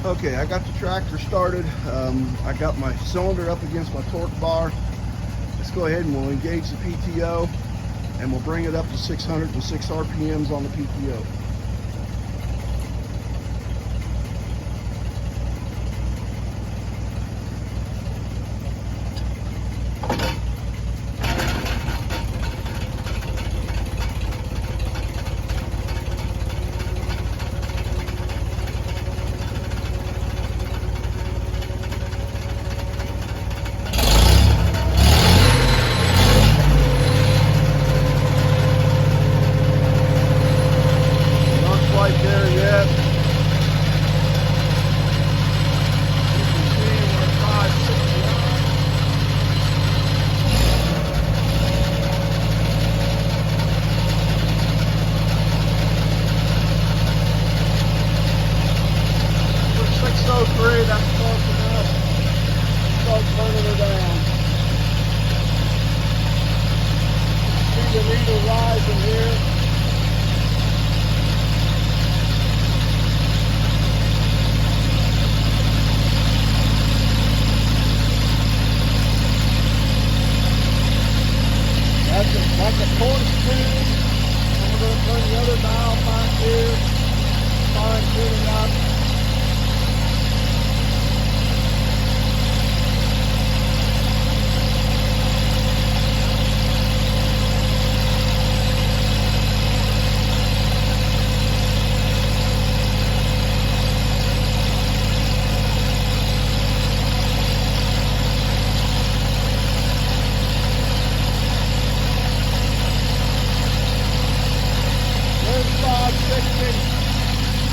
Okay, I got the tractor started. I got my cylinder up against my torque bar. Let's go ahead and we'll engage the PTO and we'll bring it up to 606 RPMs on the PTO. There yet. You can see we're 569. We're 603, that's close enough. Start turning her down. See the needle rising here. That's a quarter tune, and we're going to turn the other dial back here, fine tune it up.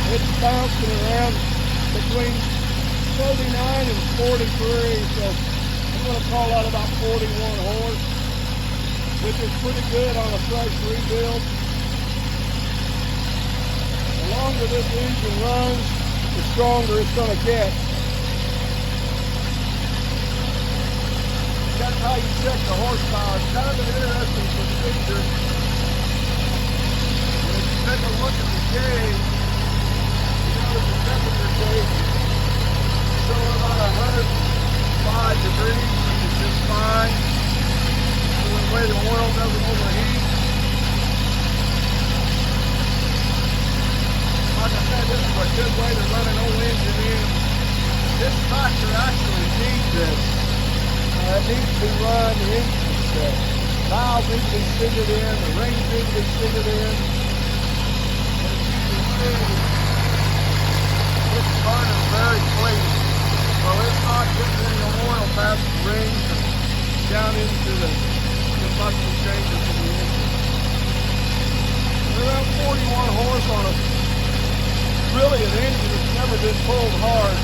It's bouncing around between 39 and 43, so I'm going to call that about 41 horse, which is pretty good on a fresh rebuild. The longer this engine runs, the stronger it's going to get. That's how you check the horsepower. It's kind of an interesting procedure. When you take a look at the gauge, the temperature gauge is showing about 105 degrees, which is just fine. So that way the oil doesn't overheat. Like I said, this is a good way to run an old engine in. This tractor actually needs this. It needs to be run, the valves need to be figured in, the rings need to be figured in. And as you can see, it's burning very clean, so it's not getting any oil past the rings and down into the combustion chambers of the engine. We're around 41 horse on really an engine that's never been pulled hard.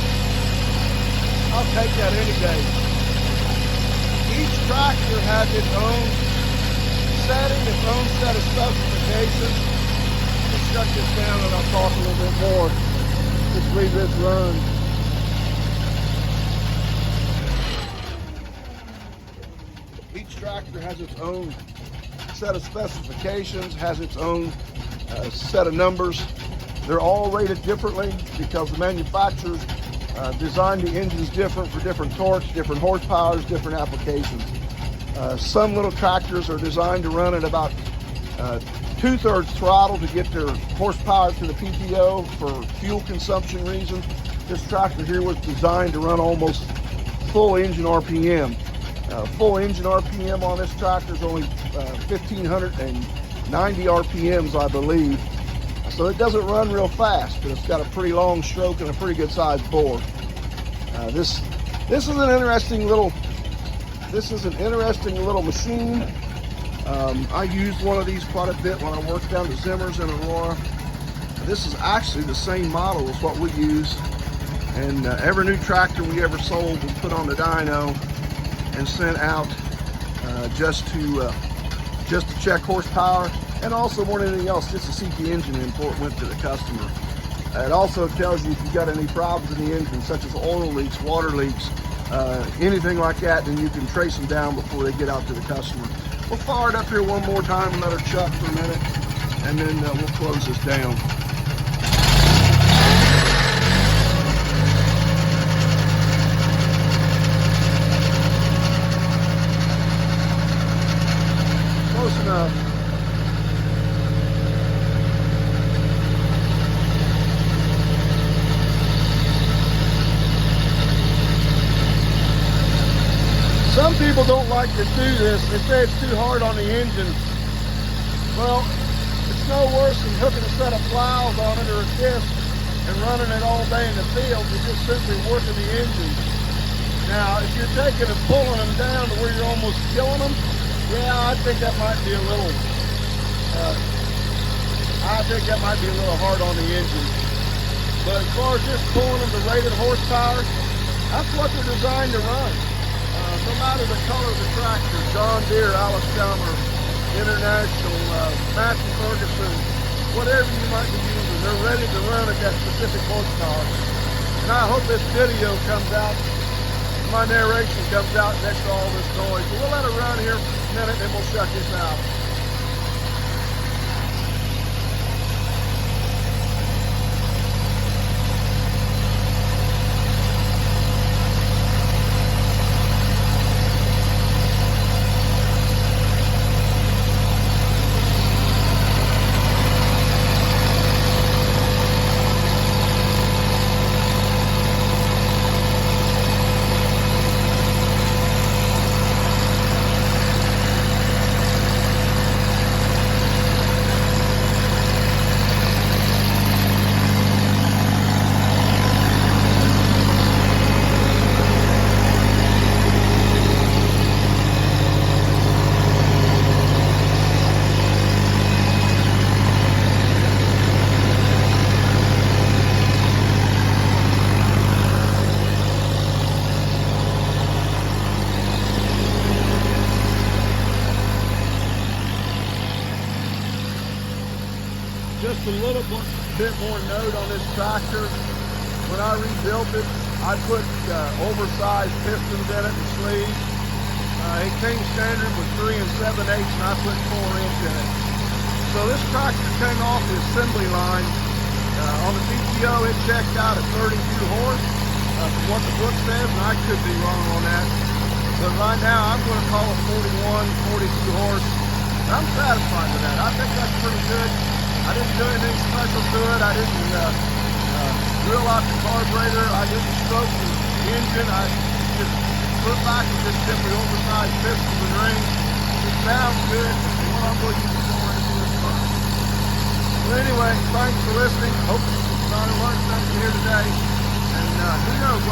I'll take that any day. Each tractor has its own setting, its own set of specifications. Let's shut this down and I'll talk a little bit more. Just leave this run. Each tractor has its own set of specifications, has its own set of numbers. They're all rated differently because the manufacturers designed the engines different for different torques, different horsepowers, different applications. Some little tractors are designed to run at about 2/3 throttle to get their horsepower to the PTO for fuel consumption reasons. This tractor here was designed to run almost full engine RPM. Full engine RPM on this tractor is only 1,590 RPMs, I believe. So it doesn't run real fast, but it's got a pretty long stroke and a pretty good sized bore. This is an interesting little machine. I used one of these quite a bit when I worked down to Zimmer's in Aurora. This is actually the same model as what we use, and every new tractor we ever sold we put on the dyno and sent out just to check horsepower, and also more than anything else, just to see the engine in before it went to the customer. It also tells you if you've got any problems in the engine, such as oil leaks, water leaks, anything like that, then you can trace them down before they get out to the customer. We'll fire it up here one more time and let her chuck for a minute, and then we'll close this down. people don't like to do this. They say it's too hard on the engine. Well, it's no worse than hooking a set of plows on it or a disc and running it all day in the field. You're just simply working the engine. Now, if you're taking and pulling them down to where you're almost killing them, yeah, I think that might be a little hard on the engine. But as far as just pulling them to rated horsepower, that's what they're designed to run. No matter the color of the tractor, John Deere, Alabama, International, Massey Ferguson, whatever you might be using, they're ready to run at that specific horsepower. And I hope this video comes out, my narration comes out next to all this noise. So we'll let it run here for a minute and we'll shut this out. Just a little bit more note on this tractor. When I rebuilt it, I put oversized pistons in it and sleeves. It came standard with 3 7/8, and I put 4-inch in it. So this tractor came off the assembly line. On the PTO, it checked out at 32 horse, from what the book says, and I could be wrong on that. But right now, I'm going to call it 41, 42 horse. I'm satisfied with that. I think that's pretty good. I didn't do anything special to it. I didn't drill out the carburetor. I didn't stroke the engine. I just put back and just simply oversized pistons and rings. It sounds good. And what I'm going to use for into this fun. Well, anyway, thanks for listening. Hope you learned something here today. And who knows